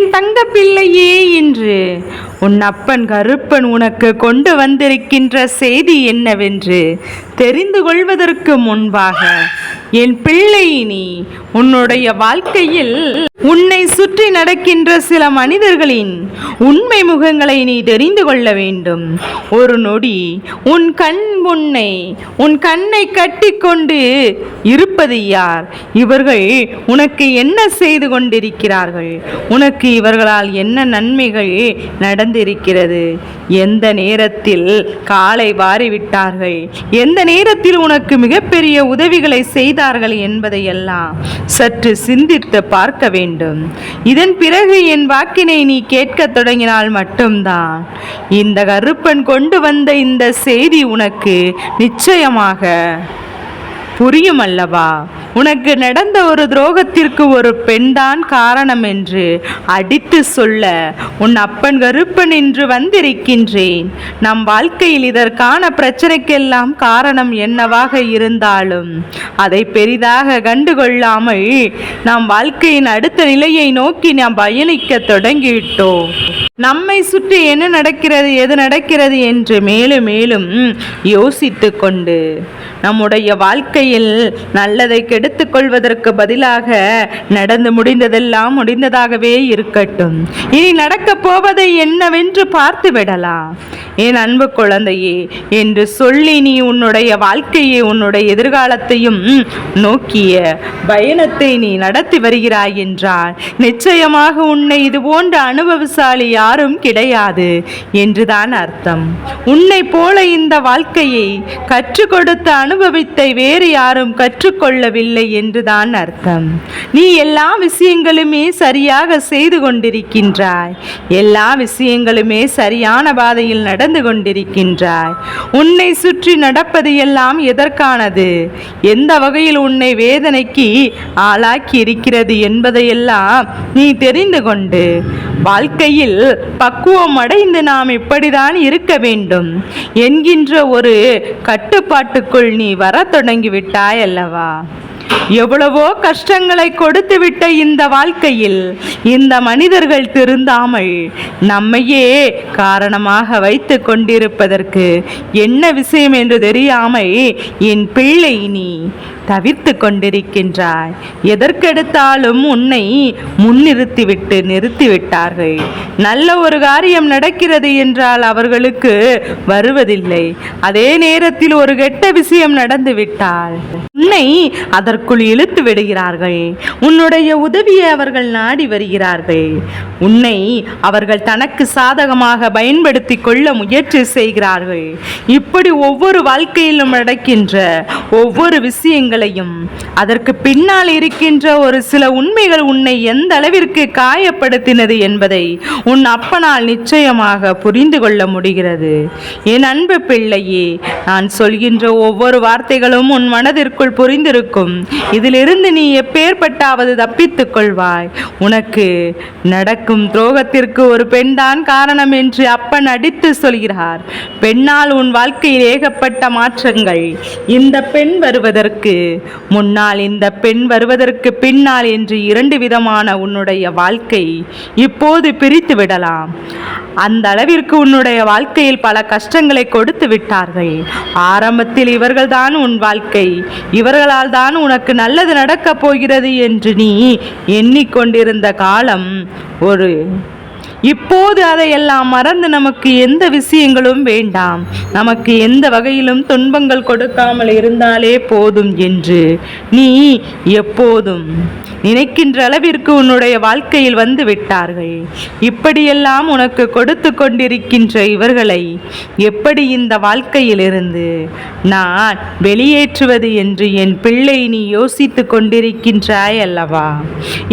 என் தங்க பிள்ளையே, இன்று உன் அப்பன் கருப்பன் உனக்கு கொண்டு வந்திருக்கின்ற செய்தி என்னவென்று தெரிந்து கொள்வதற்கு முன்பாக, என் பிள்ளை, நீ உன்னுடைய வாழ்க்கையில் உன்னை சுற்றி நடக்கின்ற சில மனிதர்களின் உண்மை முகங்களை நீ தெரிந்து கொள்ள வேண்டும். ஒரு நொடி உன் கண்ணை கட்டி கொண்டு இருப்பது யார்? இவர்கள் உனக்கு என்ன செய்து கொண்டிருக்கிறார்கள்? உனக்கு இவர்களால் என்ன நன்மைகள் நடந்திருக்கிறது? எந்த நேரத்தில் காலை வாரிவிட்டார்கள்? எந்த நேரத்தில் உனக்கு மிகப்பெரிய உதவிகளை செய்தார்கள் என்பதையெல்லாம் சற்று சிந்தித்து பார்க்க வேண்டும். இதன் பிறகு என் வாக்கினை நீ கேட்க தொடங்கினால் மட்டும்தான் இந்த கருப்பன் கொண்டு வந்த இந்த செய்தி உனக்கு நிச்சயமாக புரியும் அல்லவா? உனக்கு நடந்த ஒரு துரோகத்திற்கு ஒரு பெண்தான் காரணம் என்று அடித்து சொல்ல உன் அப்பன் கருப்பன் என்று வந்திருக்கின்றேன். நம் வாழ்க்கையில் இதற்கான பிரச்சனைக்கெல்லாம் காரணம் என்னவாக இருந்தாலும் அதை பெரிதாக கண்டுகொள்ளாமல் நாம் வாழ்க்கையின் அடுத்த நிலையை நோக்கி நாம் பயணிக்க தொடங்கிவிட்டோம். நம்மை சுற்றி என்ன நடக்கிறது, எது நடக்கிறது என்று மேலும் மேலும் யோசித்து கொண்டு நம்முடைய வாழ்க்கையில் நல்லதை கெடுத்துக் கொள்வதற்கு பதிலாக நடந்து முடிந்ததெல்லாம் முடிந்ததாகவே இருக்கட்டும், இனி நடக்கப் போவதை என்னவென்று பார்த்து விடலாம் என் அன்பு குழந்தையே என்று சொல்லி நீ உன்னுடைய வாழ்க்கையை, உன்னுடைய எதிர்காலத்தையும் நோக்கிய பயணத்தை நீ நடத்தி வருகிறாய் என்றால் நிச்சயமாக உன்னை இது போன்ற அனுபவசாலி யாரும் கிடையாது என்றுதான் அர்த்தம். உன்னை போல இந்த வாழ்க்கையை கற்றுக் கொடுத்த அனுபவத்தை வேறு யாரும் கற்றுக்கொள்ளவில்லை என்றுதான் அர்த்தம். நீ எல்லா விஷயங்களுமே சரியாக செய்து கொண்டிருக்கின்றாய், எல்லா விஷயங்களுமே சரியான பாதையில் நடந்து கொண்டிருக்கின்றாய். உன்னை சுற்றி நடப்பது எல்லாம் எதற்கானது, எந்த வகையில் உன்னை வேதனைக்கு ஆளாக்கி இருக்கிறது என்பதையெல்லாம் நீ தெரிந்து கொண்டு வாழ்க்கையில் பக்குவம் அடைந்து நாம் இப்படிதான் இருக்க வேண்டும் என்கின்ற ஒரு கட்டுப்பாட்டுக்குள் நீ வர தொடங்கிவிட்டாய் அல்லவா? எவ்வளவோ கஷ்டங்களை கொடுத்து விட்ட இந்த வாழ்க்கையில் இந்த மனிதர்கள் திருந்தாமல் நம்மையே காரணமாக வைத்து கொண்டிருப்பதற்கு என்ன விஷயம் என்று தெரியாமல் என் பிள்ளை நீ தவிர்த்து கொண்டிருக்கின்றாய். எதற்கெடுத்தாலும் உன்னை நிறுத்திவிட்டார்கள். நல்ல ஒரு காரியம் நடக்கிறது என்றால் அவர்களுக்கு வருவதில்லை. அதே நேரத்தில் ஒரு கெட்ட விஷயம் நடந்துவிட்டால் உன்னை அதற்குள் இழுத்து விடுகிறார்கள். உன்னுடைய உதவியை அவர்கள் நாடி வருகிறார்கள். உன்னை அவர்கள் தனக்கு சாதகமாக பயன்படுத்தி கொள்ள முயற்சி செய்கிறார்கள். இப்படி ஒவ்வொரு வாழ்க்கையிலும் நடக்கின்ற ஒவ்வொரு விஷயங்கள், அதற்கு பின்னால் இருக்கின்ற ஒரு சில உண்மைகள் உன்னை எந்த அளவிற்கு காயப்படுத்தினது என்பதை உன் அப்பனால் நிச்சயமாக புரிந்து கொள்ள முடிகிறது. என் அன்பு பிள்ளையே, நான் சொல்கின்ற ஒவ்வொரு வார்த்தைகளும் உன் மனதிற்குள் புரிந்திருக்கும். இதிலிருந்து நீ எப்பேற்பட்டாவது தப்பித்துக் கொள்வாய். உனக்கு நடக்கும் துரோகத்திற்கு ஒரு பெண்தான் காரணம் என்று அப்பன் அடித்து சொல்கிறார். பெண்ணால் உன் வாழ்க்கையில் ஏகப்பட்ட மாற்றங்கள், இந்த பெண் வருவதற்கு முன்னால், இந்த பெண் வருவதற்கு பின்னால் என்று இரண்டு விதமான உன்னுடைய வாழ்க்கை இப்போது பிரித்து விடலாம். அந்த அளவிற்கு உன்னுடைய வாழ்க்கையில் பல கஷ்டங்களை கொடுத்து விட்டார்கள். ஆரம்பத்தில் இவர்கள்தான் உன் வாழ்க்கை, இவர்களால் தான் உனக்கு நல்லது நடக்கப் போகிறது என்று நீ எண்ணிக்கொண்டிருந்த காலம் இப்போது அதையெல்லாம் மறந்து நமக்கு எந்த விஷயங்களும் வேண்டாம், நமக்கு எந்த வகையிலும் துன்பங்கள் கொடுக்காமல் இருந்தாலே போதும் என்று நீ எப்போதும் நினைக்கின்ற அளவிற்கு உன்னுடைய வாழ்க்கையில் வந்து விட்டார்கள். இப்படியெல்லாம் உனக்கு கொடுத்து கொண்டிருக்கின்ற இவர்களை எப்படி இந்த வாழ்க்கையிலிருந்து நான் வெளியேற்றுவது என்று என் பிள்ளை நீ யோசித்து கொண்டிருக்கின்றாய் அல்லவா?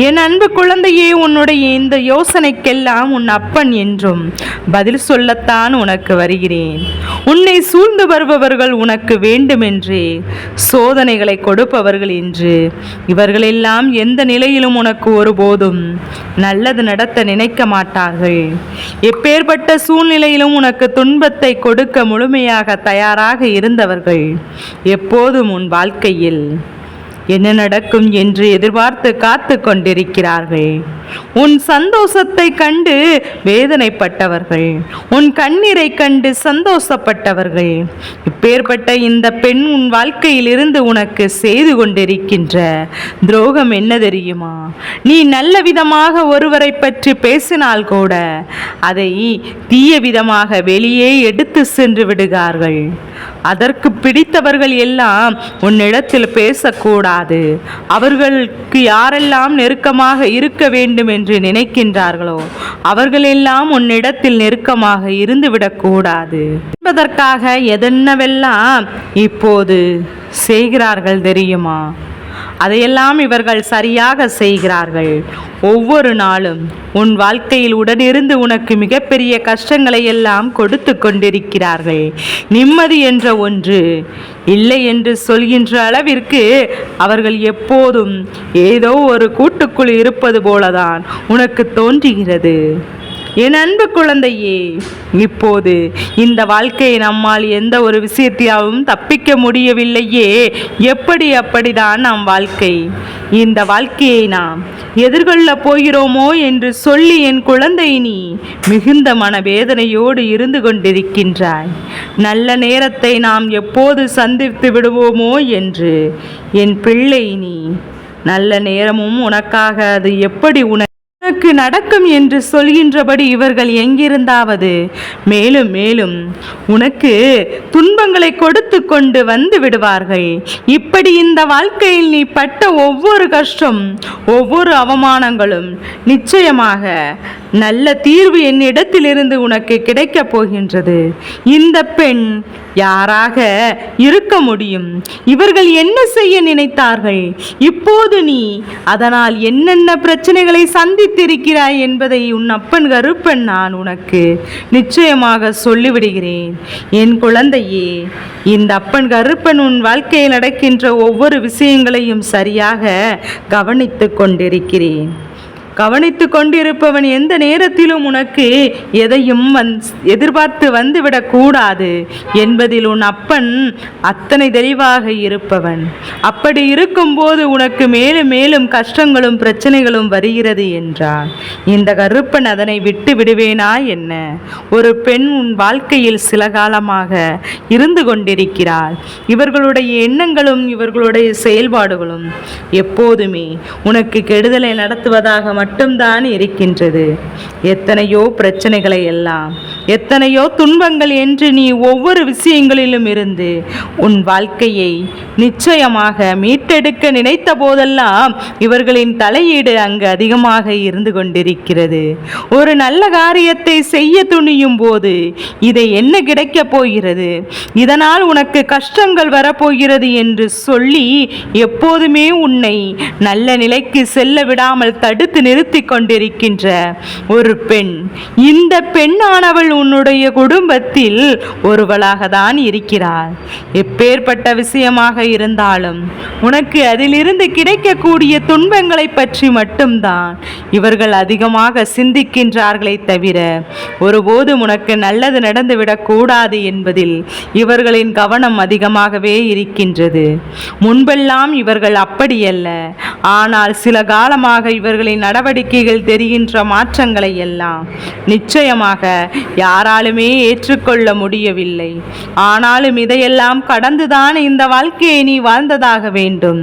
என் அன்பு குழந்தையே, உன்னுடைய இந்த யோசனைக்கெல்லாம் உன் அப்பன் என்றும் பதில் சொல்லத்தான் உனக்கு வருகிறேன். உன்னை சூழ்ந்து வருபவர்கள் உனக்கு வேண்டுமென்றே சோதனைகளை கொடுப்பவர்கள் என்று இவர்களெல்லாம் எந்த நிலையிலும் உனக்கு ஒருபோதும் நல்லது நடத்த நினைக்க மாட்டார்கள். எப்பேற்பட்ட சூழ்நிலையிலும் உனக்கு துன்பத்தை கொடுக்க முழுமையாக தயாராக இருந்தவர்கள் எப்போதும் உன் வாழ்க்கையில் என்ன நடக்கும் என்று எதிர்பார்த்து காத்து கொண்டிருக்கிறார்கள். உன் சந்தோஷத்தை கண்டு வேதனைப்பட்டவர்கள், உன் கண்ணீரை கண்டு சந்தோஷப்பட்டவர்கள். இப்பேற்பட்ட இந்த பெண் உன் வாழ்க்கையில் இருந்து உனக்கு செய்து கொண்டிருக்கின்ற துரோகம் என்ன தெரியுமா? நீ நல்ல விதமாக ஒருவரை பற்றி பேசினால் கூட அதை தீய விதமாக வெளியே எடுத்து சென்று விடுகிறார்கள். அதற்கு பிடித்தவர்கள் எல்லாம் உன்னிடத்தில் பேசக்கூடாது. அவர்களுக்கு யாரெல்லாம் நெருக்கமாக இருக்க வேண்டும் என்று நினைக்கின்றார்களோ அவர்களெல்லாம் உன்னிடத்தில் நெருக்கமாக இருந்துவிடக்கூடாது என்பதற்காக எதென்னவெல்லாம் இப்போது செய்கிறார்கள் தெரியுமா? அதையெல்லாம் இவர்கள் சரியாக செய்கிறார்கள். ஒவ்வொரு நாளும் உன் வாழ்க்கையில் உடனிருந்து உனக்கு மிகப்பெரிய கஷ்டங்களை எல்லாம் கொடுத்து கொண்டிருக்கிறார்கள். நிம்மதி என்ற ஒன்று இல்லை என்று சொல்கின்ற அளவிற்கு அவர்கள் எப்போதும் ஏதோ ஒரு கூட்டுக்குள் இருப்பது போலதான் உனக்கு தோன்றுகிறது. என் அன்பு குழந்தையே, இப்போது இந்த வாழ்க்கையை நம்மால் எந்த ஒரு விஷயத்தையாவும் தப்பிக்க முடியவில்லையே. அப்படிதான் நம் வாழ்க்கை. இந்த வாழ்க்கையை நாம் எதிர்கொள்ளப் போகிறோமோ என்று சொல்லி என் குழந்தை நீ மிகுந்த மனவேதனையோடு இருந்து கொண்டிருக்கின்றாய். நல்ல நேரத்தை நாம் எப்போது சந்தித்து விடுவோமோ என்று என் பிள்ளை நீ நல்ல நேரமும் உனக்காக அது எப்படி உனக்கு நடக்கும் என்று சொல்கின்றபடி இவர்கள் எங்கிருந்தாவது மேலும் மேலும் உனக்கு துன்பங்களை கொடுத்து கொண்டு வந்து விடுவார்கள். இப்படி இந்த வாழ்க்கையில் நீ பட்ட ஒவ்வொரு கஷ்டம், ஒவ்வொரு அவமானங்களும் நிச்சயமாக நல்ல தீர்வு என்னிடத்திலிருந்து உனக்கு கிடைக்கப் போகின்றது. இந்த பெண் யாராக இருக்க முடியும்? இவர்கள் என்ன செய்ய நினைத்தார்கள்? இப்போது நீ அதனால் என்னென்ன பிரச்சனைகளை சந்தித்திருக்கிறாய் என்பதை உன் அப்பன் கருப்பன் நான் உனக்கு நிச்சயமாக சொல்லிவிடுகிறேன். என் குழந்தையே, இந்த அப்பன் கருப்பன் உன் வாழ்க்கையில் நடக்கின்ற ஒவ்வொரு விஷயங்களையும் சரியாக கவனித்து கொண்டிருக்கிறேன். கவனித்து கொண்டிருப்பவன் எந்த நேரத்திலும் உனக்கு எதையும் எதிர்பார்த்து வந்துவிடக்கூடாது என்பதில் உன் அப்பன் அத்தனை தெளிவாக இருப்பவன். அப்படி இருக்கும்போது உனக்கு மேலும் மேலும் கஷ்டங்களும் பிரச்சனைகளும் வருகிறது என்றால் இந்த கருப்பன் அதனை விட்டு விடுவேனா என்ன? ஒரு பெண் உன் வாழ்க்கையில் சில காலமாக இருந்து கொண்டிருக்கிறாள். இவர்களுடைய எண்ணங்களும் இவர்களுடைய செயல்பாடுகளும் எப்போதுமே உனக்கு கெடுதலை நடத்துவதாக மட்டும்தான் இருக்கின்றது. எத்தனையோ பிரச்சனைகளை எல்லாம், எத்தனையோ துன்பங்கள் என்று நீ ஒவ்வொரு விஷயங்களிலும் இருந்து உன் வாழ்க்கையை நிச்சயமாக மீட்டெடுக்க நினைத்த போதெல்லாம் இவர்களின் தலையீடு அங்கு அதிகமாக இருந்து கொண்டிருக்கிறது. ஒரு நல்ல காரியத்தை செய்ய துணியும் போது இதை என்ன கிடைக்கப் போகிறது, இதனால் உனக்கு கஷ்டங்கள் வரப்போகிறது என்று சொல்லி எப்போதுமே உன்னை நல்ல நிலைக்கு செல்ல விடாமல் தடுத்து நிறுத்தி கொண்டிருக்கின்ற ஒரு பெண். இந்த பெண்ணானவள் உன்னுடைய குடும்பத்தில் ஒருவளாக தான் இருக்கிறாள். எப்பேற்பட்ட விஷயமாக இருந்தாலும் உனக்கு அதிலிருந்து கிடைக்கக்கூடிய துன்பங்களை பற்றி மட்டும்தான் இவர்கள் அதிகமாக சிந்திக்கின்றார்களே தவிர ஒருபோதும் உனக்கு நல்லது நடந்துவிடக் கூடாது என்பதில் இவர்களின் கவனம் அதிகமாகவே இருக்கின்றது. முன்பெல்லாம் இவர்கள் அப்படியல்ல. ஆனால் சில காலமாக இவர்களின் நடவடிக்கைகள் தெரிகின்ற மாற்றங்களை எல்லாம் நிச்சயமாக யாராலுமே ஏற்றுக்கொள்ள முடியவில்லை. ஆனாலும் இதையெல்லாம் கடந்துதான் இந்த வாழ்க்கையை நீ வாழ்ந்ததாக வேண்டும்.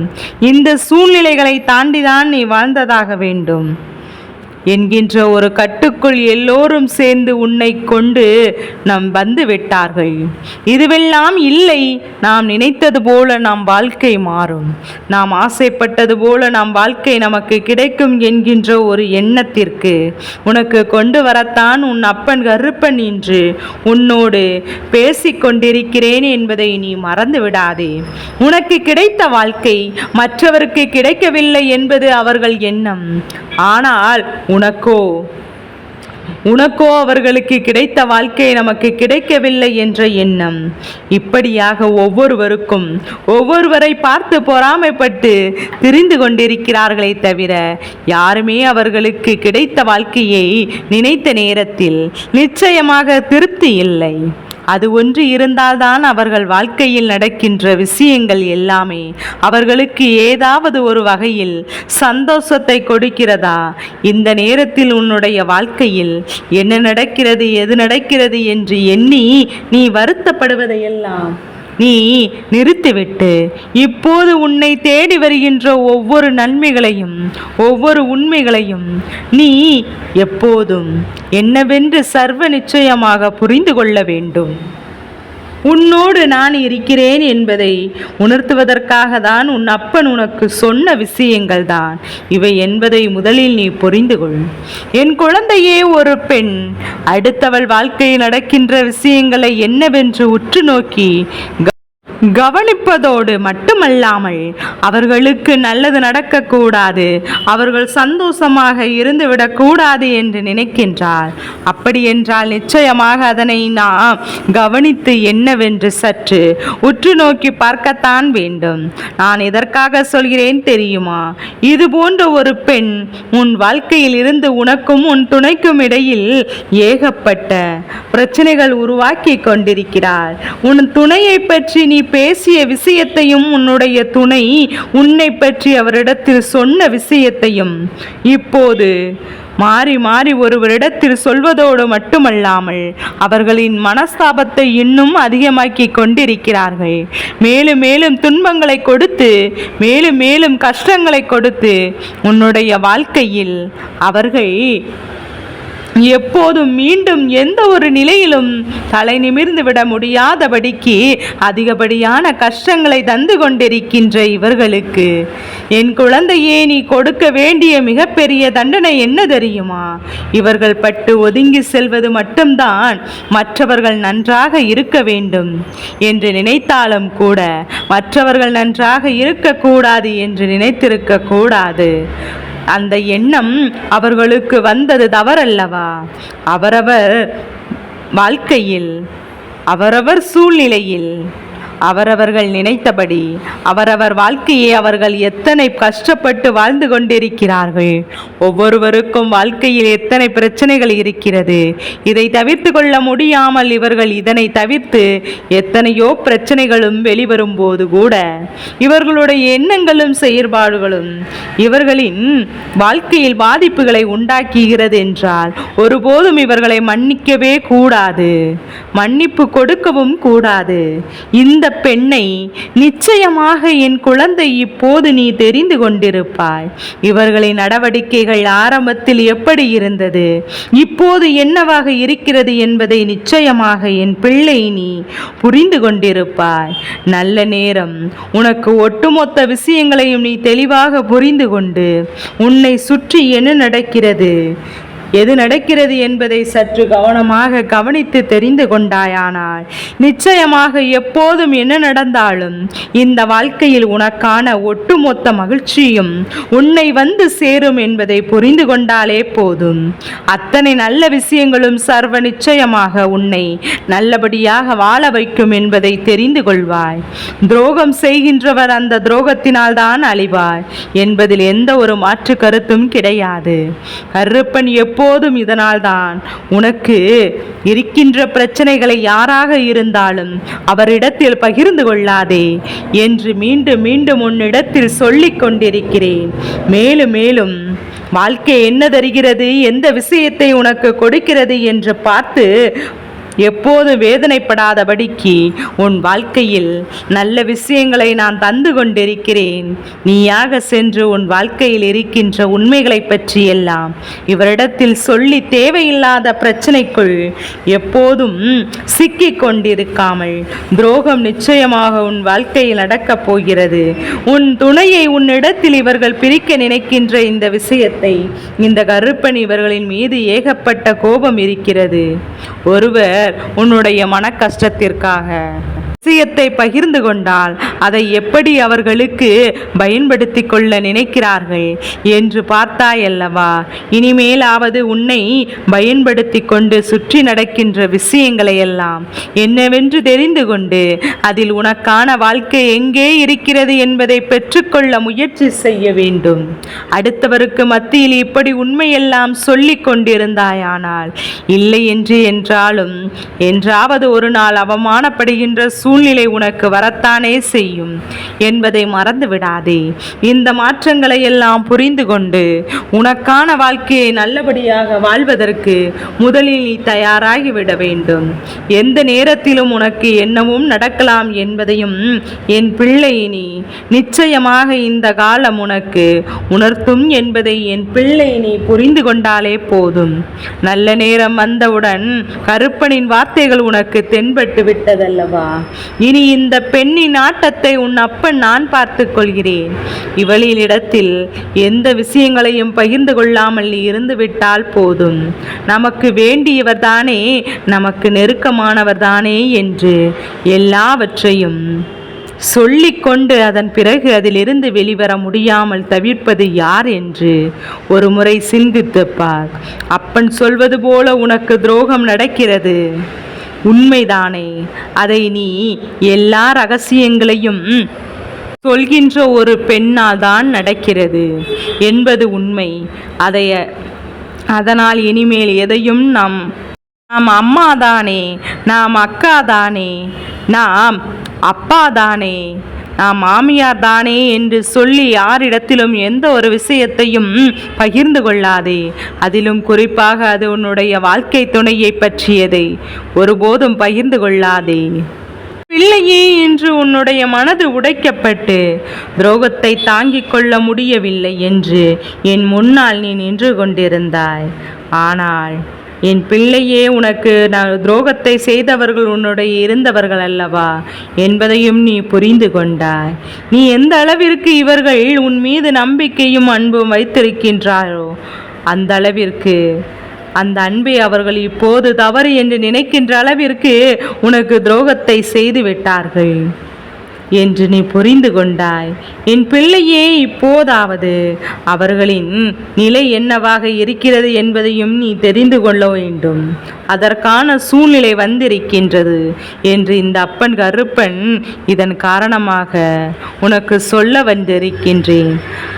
இந்த சூழ்நிலைகளை தாண்டிதான் நீ வாழ்ந்ததாக வேண்டும் என்கின்ற ஒரு கட்டுக்குள் எல்லோரும் சேர்ந்து உன்னை கொண்டு நாம் வந்து விட்டார்கள். இதுவெல்லாம் இல்லை, நாம் நினைத்தது போல நாம் வாழ்க்கை மாறும், நாம் ஆசைப்பட்டது போல நாம் வாழ்க்கை நமக்கு கிடைக்கும் என்கின்ற ஒரு எண்ணத்திற்கு உனக்கு கொண்டு வரத்தான் உன் அப்பன் கருப்பன் இன்று உன்னோடு பேசிக்கொண்டிருக்கிறேன் என்பதை நீ மறந்து விடாதே. உனக்கு கிடைத்த வாழ்க்கை மற்றவருக்கு கிடைக்கவில்லை என்பது அவர்கள் எண்ணம். ஆனால் உனக்கோ அவர்களுக்கு கிடைத்த வாழ்க்கை நமக்கு கிடைக்கவில்லை என்ற எண்ணம். இப்படியாக ஒவ்வொருவரை பார்த்து பொறாமைப்பட்டு திரிந்து கொண்டிருக்கிறார்களே தவிர யாருமே அவர்களுக்கு கிடைத்த வாழ்க்கையை நினைத்த நேரத்தில் நிச்சயமாக திருப்தி இல்லை. அது ஒன்று இருந்தால்தான் அவர்கள் வாழ்க்கையில் நடக்கின்ற விஷயங்கள் எல்லாமே அவர்களுக்கு ஏதாவது ஒரு வகையில் சந்தோஷத்தை கொடுக்கிறதா? இந்த நேரத்தில் உன்னுடைய வாழ்க்கையில் என்ன நடக்கிறது, எது நடக்கிறது என்று எண்ணி நீ வருத்தப்படுவதையெல்லாம் நீ நிறுத்திவிட்டு இப்போது உன்னை தேடி வருகின்ற ஒவ்வொரு நன்மைகளையும் ஒவ்வொரு உண்மைகளையும் நீ எப்போதும் என்னவென்று சர்வ நிச்சயமாக புரிந்து கொள்ள வேண்டும். உன்னோடு நான் இருக்கிறேன் என்பதை உணர்த்துவதற்காக தான் உன் அப்பன் உனக்கு சொன்ன விஷயங்கள் தான் இவை என்பதை முதலில் நீ புரிந்து கொள். என் குழந்தையே, ஒரு பெண் அடுத்தவள் வாழ்க்கையில் நடக்கின்ற விஷயங்களை என்னவென்று உற்று நோக்கி கவனிப்பதோடு மட்டுமல்லாமல் அவர்களுக்கு நல்லது நடக்கக்கூடாது, அவர்கள் சந்தோஷமாக இருந்துவிடக்கூடாது என்று நினைக்கின்றார். அப்படி என்றால் நிச்சயமாக அதனை நாம் கவனித்து என்னவென்று சற்று உற்று நோக்கி பார்க்கத்தான் வேண்டும். நான் எதற்காக சொல்கிறேன் தெரியுமா? இது போன்ற ஒரு பெண் உன் வாழ்க்கையில் இருந்து உனக்கும் உன் துணைக்கும் இடையில் ஏகப்பட்ட பிரச்சனைகள் உருவாக்கி கொண்டிருக்கிறார். உன் துணையை பற்றி நீ பேசிய விஷயத்தையும் உன்னுடைய துணை உன்னை பற்றி அவரிடத்தில் சொன்ன விஷயத்தையும் இப்போது மாறி மாறி ஒருவரிடத்தில் சொல்வதோடு மட்டுமல்லாமல் அவர்களின் மனஸ்தாபத்தை இன்னும் அதிகமாக்கி கொண்டிருக்கிறார்கள். மேலும் மேலும் துன்பங்களை கொடுத்து மேலும் மேலும் கஷ்டங்களை கொடுத்து உன்னுடைய வாழ்க்கையில் அவர்கள் எப்போதும் மீண்டும் எந்த ஒரு நிலையிலும் தலை நிமிர்ந்து விட முடியாதபடிக்கு அதிகப்படியான கஷ்டங்களை தந்து கொண்டிருக்கின்ற இவர்களுக்கு என் குழந்தையே, நீ கொடுக்க வேண்டிய மிகப்பெரிய தண்டனை என்ன தெரியுமா? இவர்கள் பட்டு ஒதுங்கி செல்வது மட்டும்தான். மற்றவர்கள் நன்றாக இருக்க வேண்டும் என்று நினைத்தாலும் கூட மற்றவர்கள் நன்றாக இருக்கக்கூடாது என்று நினைத்திருக்க கூடாது. அந்த எண்ணம் அவர்களுக்கு வந்தது தவறல்லவா? அவரவர் வாழ்க்கையில் அவரவர் சூழ்நிலையில் அவரவர்கள் நினைத்தபடி அவரவர் வாழ்க்கையை அவர்கள் எத்தனை கஷ்டப்பட்டு வாழ்ந்து கொண்டிருக்கிறார்கள். ஒவ்வொருவருக்கும் வாழ்க்கையில் எத்தனை பிரச்சனைகள் இருக்கிறது. இதை தவிர்த்து கொள்ள முடியாமல் இவர்கள் இதனை தவிர்த்து எத்தனையோ பிரச்சனைகளும் வெளிவரும்போது கூட இவர்களுடைய எண்ணங்களும் செயற்பாடுகளும் இவர்களின் வாழ்க்கையில் பாதிப்புகளை உண்டாக்குகிறது என்றால் ஒருபோதும் இவர்களை மன்னிக்கவே கூடாது, மன்னிப்பு கொடுக்கவும் கூடாது. இந்த பெண்ணை நிச்சயமாக என் குழந்தை இப்போது நீ தெரிந்து கொண்டிருப்பாய். இவர்களின் நடவடிக்கைகள் ஆரம்பத்தில் எப்படி இருந்தது, இப்போது என்னவாக இருக்கிறது என்பதை நிச்சயமாக என் பிள்ளை நீ புரிந்து கொண்டிருப்பாய். நல்ல நேரம் உனக்கு ஒட்டுமொத்த விஷயங்களையும் நீ தெளிவாக புரிந்து கொண்டு உன்னை சுற்றி என்ன நடக்கிறது, எது நடக்கிறது என்பதை சற்று கவனமாக கவனித்து தெரிந்து கொண்டாயானால் நிச்சயமாக எப்போதும் என்ன நடந்தாலும் இந்த வாழ்க்கையில் உனக்கான ஒட்டுமொத்த மகிழ்ச்சியும் உன்னை வந்து சேரும் என்பதை புரிந்து கொண்டாலே போதும். அத்தனை நல்ல விஷயங்களும் சர்வ நிச்சயமாக உன்னை நல்லபடியாக வாழ வைக்கும் என்பதை தெரிந்து கொள்வாய். துரோகம் செய்கின்றவர் அந்த துரோகத்தினால் தான் அழிவார் என்பதில் எந்த ஒரு மாற்று கருத்தும் கிடையாது. கருப்பன் எப்போதும் இதனால்தான் உனக்கு இருக்கின்ற பிரச்சனைகளை யாராக இருந்தாலும் அவரிடத்தில் பகிர்ந்து கொள்ளாதே என்று மீண்டும் மீண்டும் உன்னிடத்தில் சொல்லிக் கொண்டிருக்கிறேன். மேலும் மேலும் வாழ்க்கை என்ன தருகிறது, எந்த விஷயத்தை உனக்கு கொடுக்கிறது என்று பார்த்து எப்போது வேதனைப்படாதபடிக்கு உன் வாழ்க்கையில் நல்ல விஷயங்களை நான் தந்து கொண்டிருக்கிறேன். நீயாக சென்று உன் வாழ்க்கையில் இருக்கின்ற உண்மைகளை பற்றியெல்லாம் இவரிடத்தில் சொல்லி தேவையில்லாத பிரச்சனைக்குள் எப்போதும் சிக்கிக் கொண்டிருக்காமல் துரோகம் நிச்சயமாக உன் வாழ்க்கையில் நடக்கப் போகிறது. உன் துணையை உன்னிடத்தில் இவர்கள் பிரிக்க நினைக்கின்ற இந்த விஷயத்தை இந்த கருப்பன் இவர்களின் மீது ஏகப்பட்ட கோபம் இருக்கிறது. ஒருவர் உன்னுடைய மன கஷ்டத்திற்காக விஷயத்தை பகிர்ந்து கொண்டால் அதை எப்படி அவர்களுக்கு பயன்படுத்தி கொள்ள நினைக்கிறார்கள் என்று பார்த்தாயல்லவா? இனிமேலாவது உன்னை பயன்படுத்தி கொண்டு சுற்றி நடக்கின்ற விஷயங்களை எல்லாம் என்னவென்று தெரிந்து கொண்டு அதில் உனக்கான வாழ்க்கை எங்கே இருக்கிறது என்பதை பெற்றுக்கொள்ள முயற்சி செய்ய வேண்டும். அடுத்தவருக்கு மத்தியில் இப்படி உண்மையெல்லாம் சொல்லிக் கொண்டிருந்தாயானால் இல்லை என்றாலும் என்றாவது ஒரு நாள் அவமானப்படுகின்ற சூழ்நிலை உனக்கு வரத்தானே செய்யும் என்பதை மறந்து விடாதே. இந்த மாற்றங்களை எல்லாம் புரிந்து கொண்டு உனக்கான வாழ்க்கையை நல்லபடியாக வாழ்வதற்கு முதலில் நீ தயாராகிவிட வேண்டும். எந்த நேரத்திலும் உனக்கு என்னவும் நடக்கலாம் என்பதையும் என் பிள்ளை நீ நிச்சயமாக இந்த காலம் உனக்கு உணர்த்தும் என்பதை என் பிள்ளை நீ புரிந்து கொண்டாலே போதும். நல்ல நேரம் வந்தவுடன் கருப்பனின் வார்த்தைகள் உனக்கு தென்பட்டு விட்டதல்லவா? இனி இந்த பெண்ணின் ஆட்டத்தை உன் அப்பன் நான் பார்த்து கொள்கிறேன். இவளிடத்தில் எந்த விஷயங்களையும் பகிர்ந்து கொள்ளாமல் நீ இருந்து விட்டால் போதும். நமக்கு வேண்டியவர் தானே, நமக்கு நெருக்கமானவர் தானே என்று எல்லாவற்றையும் சொல்லிக்கொண்டு அதன் பிறகு அதிலிருந்து வெளிவர முடியாமல் தவிர்ப்பது யார் என்று ஒரு முறை சிந்தித்து பார். அப்பன் சொல்வது போல உனக்கு துரோகம் நடக்கிறது, உண்மைதானே? அதை நீ எல்லா ரகசியங்களையும் சொல்கின்ற ஒரு பெண்ணால் தான் நடக்கிறது என்பது உண்மை. அதனால் இனிமேல் எதையும் நாம் அம்மா தானே, நாம் அக்கா தானே, நாம் அப்பா தானே, நாம் மாமியார் தானே என்று சொல்லி யாரிடத்திலும் எந்த ஒரு விஷயத்தையும் பகிர்ந்து கொள்ளாதே. அதிலும் குறிப்பாக அது உன்னுடைய வாழ்க்கை துணையை பற்றியதை ஒருபோதும் பகிர்ந்து கொள்ளாதே. பிள்ளையே, இன்று உன்னுடைய மனது உடைக்கப்பட்டு துரோகத்தை தாங்கிக் கொள்ள முடியவில்லை என்று என் முன்னால் நீ நின்று கொண்டிருந்தாய். ஆனால் என் பிள்ளையே, உனக்கு துரோகத்தை செய்தவர்கள் உன்னுடைய இருந்தவர்கள் அல்லவா என்பதையும் நீ புரிந்து கொண்டாய். நீ எந்த அளவிற்கு இவர்கள் உன் மீது நம்பிக்கையும் அன்பும் வைத்திருக்கின்றாரோ அந்த அளவிற்கு அந்த அன்பை அவர்கள் இப்போது தவறு என்று நினைக்கின்ற அளவிற்கு உனக்கு துரோகத்தை செய்து விட்டார்கள் என்று நீ புரிந்து கொண்டாய். என் பிள்ளையே, இப்போதாவது அவர்களின் நிலை என்னவாக இருக்கிறது என்பதையும் நீ தெரிந்து கொள்ள வேண்டும். அதற்கான சூழ்நிலை வந்திருக்கின்றது என்று இந்த அப்பன் கருப்பன் இதன் காரணமாக உனக்கு சொல்ல வந்திருக்கின்றேன்.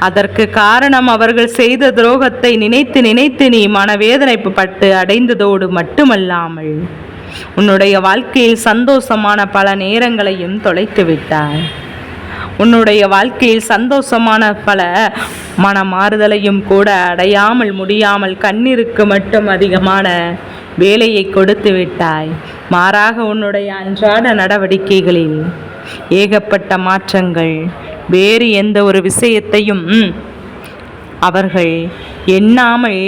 அதற்கு காரணம் அவர்கள் செய்த துரோகத்தை நினைத்து நினைத்து நீ மனவேதனைப்பட்டு அடைந்ததோடு மட்டுமல்லாமல் உன்னுடைய வாழ்க்கையில் சந்தோஷமான பல நேரங்களையும் தொலைத்து விட்டாய். உன்னுடைய வாழ்க்கையில் சந்தோஷமான பல மனமாறுதலையும் கூட அடையாமல் முடியாமல் கண்ணீருக்கு மட்டும் அதிகமான வேலையை கொடுத்து விட்டாய். மாறாக உன்னுடைய அன்றாட நடவடிக்கைகளில் ஏகப்பட்ட மாற்றங்கள், வேறு எந்த ஒரு விஷயத்தையும் அவர்கள் எண்ணாமல்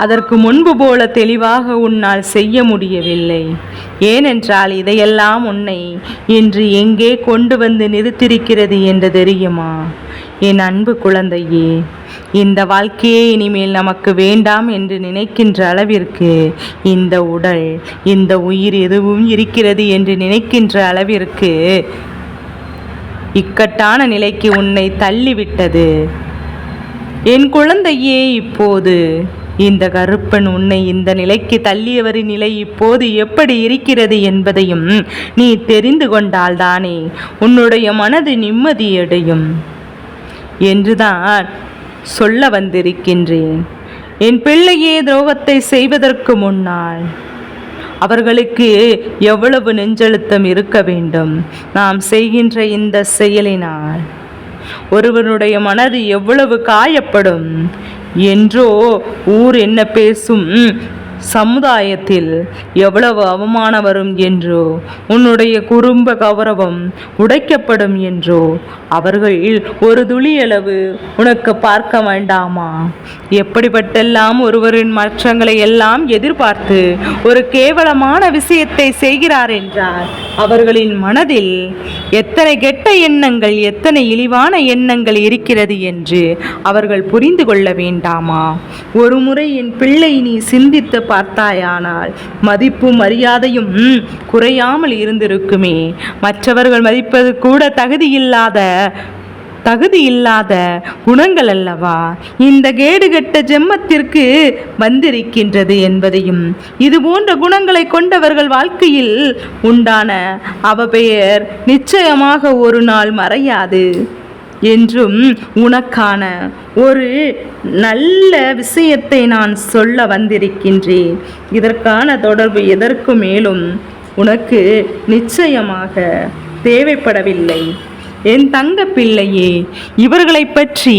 அதற்கு முன்பு போல தெளிவாக உன்னால் செய்ய முடியவில்லை. ஏனென்றால் இதையெல்லாம் உன்னை இன்று எங்கே கொண்டு வந்து நிறுத்திருக்கிறது என்று தெரியுமா? என் அன்பு குழந்தையே, இந்த வாழ்க்கையே இனிமேல் நமக்கு வேண்டாம் என்று நினைக்கின்ற அளவிற்கு இந்த உடல், இந்த உயிர் எதுவும் இருக்கிறது என்று நினைக்கின்ற அளவிற்கு இக்கட்டான நிலைக்கு உன்னை தள்ளிவிட்டது. என் குழந்தையே, இப்போது இந்த கருப்பன் உன்னை இந்த நிலைக்கு தள்ளியவரின் நிலை இப்போது எப்படி இருக்கிறது என்பதையும் நீ தெரிந்து கொண்டால்தானே உன்னுடைய மனது நிம்மதியடையும் என்றுதான் சொல்ல வந்திருக்கின்றேன். என் பிள்ளையே, துரோகத்தை செய்வதற்கு முன்னால் அவர்களுக்கு எவ்வளவு நெஞ்செழுத்தம் இருக்க வேண்டும்? நாம் செய்கின்ற இந்த செயலினால் ஒருவனுடைய மனது எவ்வளவு காயப்படும் என்றோ ஊர் என்ன பேசும், சமுதாயத்தில் எவ்வளவு அவமானம் வரும் என்றோ, உன்னுடைய குடும்ப கௌரவம் உடைக்கப்படும் என்றோ அவர்கள் ஒரு துளியளவு உனக்கு பார்க்க வேண்டாமா? எப்படிப்பட்டெல்லாம் ஒருவரின் மாற்றங்களை எல்லாம் எதிர்பார்த்து ஒரு கேவலமான விஷயத்தை செய்கிறார் என்றார் அவர்களின் மனதில் எத்தனை கெட்ட எண்ணங்கள், எத்தனை இழிவான எண்ணங்கள் இருக்கிறது என்று அவர்கள் புரிந்து கொள்ள வேண்டாமா? ஒரு முறை என் பிள்ளை நீ சிந்தித்து பார்த்தாயானால் மதிப்பு மரியாதையும் குறையாமல் இருந்திருக்குமே. மற்றவர்கள் மதிப்பது கூட தகுதியில்லாத குணங்கள் அல்லவா இந்த கேடுகட்ட ஜென்மத்திற்கு வந்திருக்கின்றது என்பதையும், இது போன்ற குணங்களை கொண்டவர்கள் வாழ்க்கையில் உண்டான அவப்பெயர் நிச்சயமாக ஒரு நாள் மறையாது என்றும் உனக்கான ஒரு நல்ல விஷயத்தை நான் சொல்ல வந்திருக்கின்றேன். இதற்கான தொடர்பு எதற்கு மேலும் உனக்கு நிச்சயமாக தேவைப்படவில்லை. என் தங்க பிள்ளையே, இவர்களை பற்றி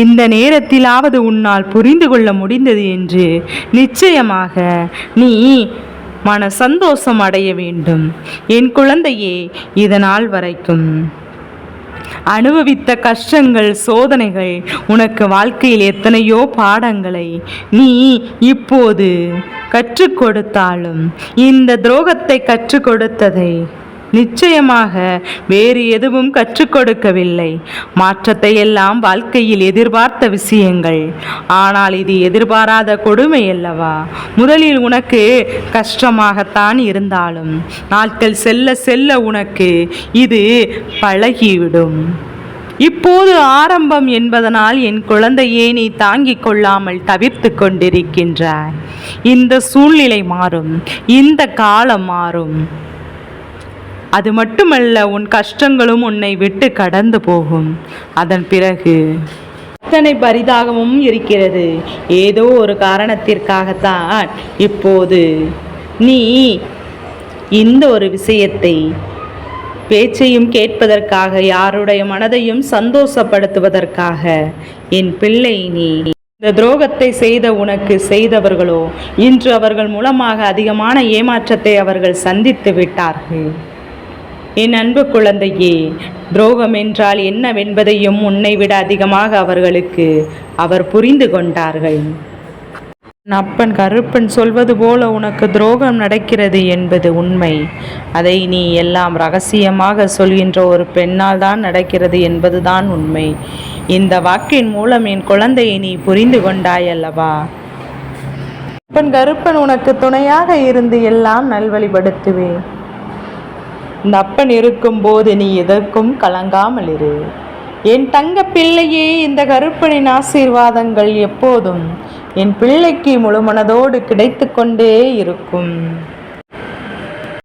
இந்த நேரத்திலாவது உன்னால் புரிந்து கொள்ள முடிந்தது என்று நிச்சயமாக நீ மன சந்தோஷம் அடைய வேண்டும். என் குழந்தையே, இதனால் வரைக்கும் அனுபவித்த கஷ்டங்கள், சோதனைகள், உனக்கு வாழ்க்கையில் எத்தனையோ பாடங்களை நீ இப்போது கற்றுக் கொடுத்தாலும் இந்த துரோகத்தை கற்றுக் கொடுத்ததை நிச்சயமாக வேறு எதுவும் கற்றுக் கொடுக்கவில்லை. மாற்றத்தை எல்லாம் வாழ்க்கையில் எதிர்பார்த்த விஷயங்கள், ஆனால் இது எதிர்பாராத கொடுமை அல்லவா? முதலில் உனக்கு கஷ்டமாகத்தான் இருந்தாலும் நாட்கள் செல்ல செல்ல உனக்கு இது பழகிவிடும். இப்போது ஆரம்பம் என்பதனால் என் குழந்தையே நீ தாங்கிக் கொள்ளாமல் தவிர்த்து கொண்டிருக்கின்றாய். இந்த சூழ்நிலை மாறும், இந்த காலம் மாறும். அது மட்டுமல்ல, உன் கஷ்டங்களும் உன்னை விட்டு கடந்து போகும். அதன் பிறகு அத்தனை பரிதாகமும் இருக்கிறது. ஏதோ ஒரு காரணத்திற்காகத்தான் இப்போது நீ இந்த ஒரு விஷயத்தை பேச்சையும் கேட்பதற்காக, யாருடைய மனதையும் சந்தோஷப்படுத்துவதற்காக என் பிள்ளை நீ இந்த துரோகத்தை செய்த உனக்கு செய்தவர்களோ இன்று அவர்கள் மூலமாக அதிகமான ஏமாற்றத்தை அவர்கள் சந்தித்து விட்டார்கள். என் அன்பு குழந்தையே, துரோகம் என்றால் என்னவென்பதையும் உன்னை விட அதிகமாக அவர் புரிந்து கொண்டார்கள். அப்பன் கருப்பன் சொல்வது போல உனக்கு துரோகம் நடக்கிறது என்பது உண்மை. அதை நீ எல்லாம் ரகசியமாக சொல்கின்ற ஒரு பெண்ணால் தான் நடக்கிறது என்பதுதான் உண்மை. இந்த வாக்கின் மூலம் என் குழந்தையை நீ புரிந்து கொண்டாய் அல்லவா? அப்பன் கருப்பன் உனக்கு துணையாக இருந்து எல்லாம் நல்வழிப்படுத்துவேன். இந்த அப்பன் இருக்கும்போது நீ எதற்கும் கலங்காமல் இரு. என் தங்க பிள்ளையே, இந்த கருப்பனின் ஆசீர்வாதங்கள் எப்போதும் என் பிள்ளைக்கு முழு மனதோடு கிடைத்து கொண்டே இருக்கும்.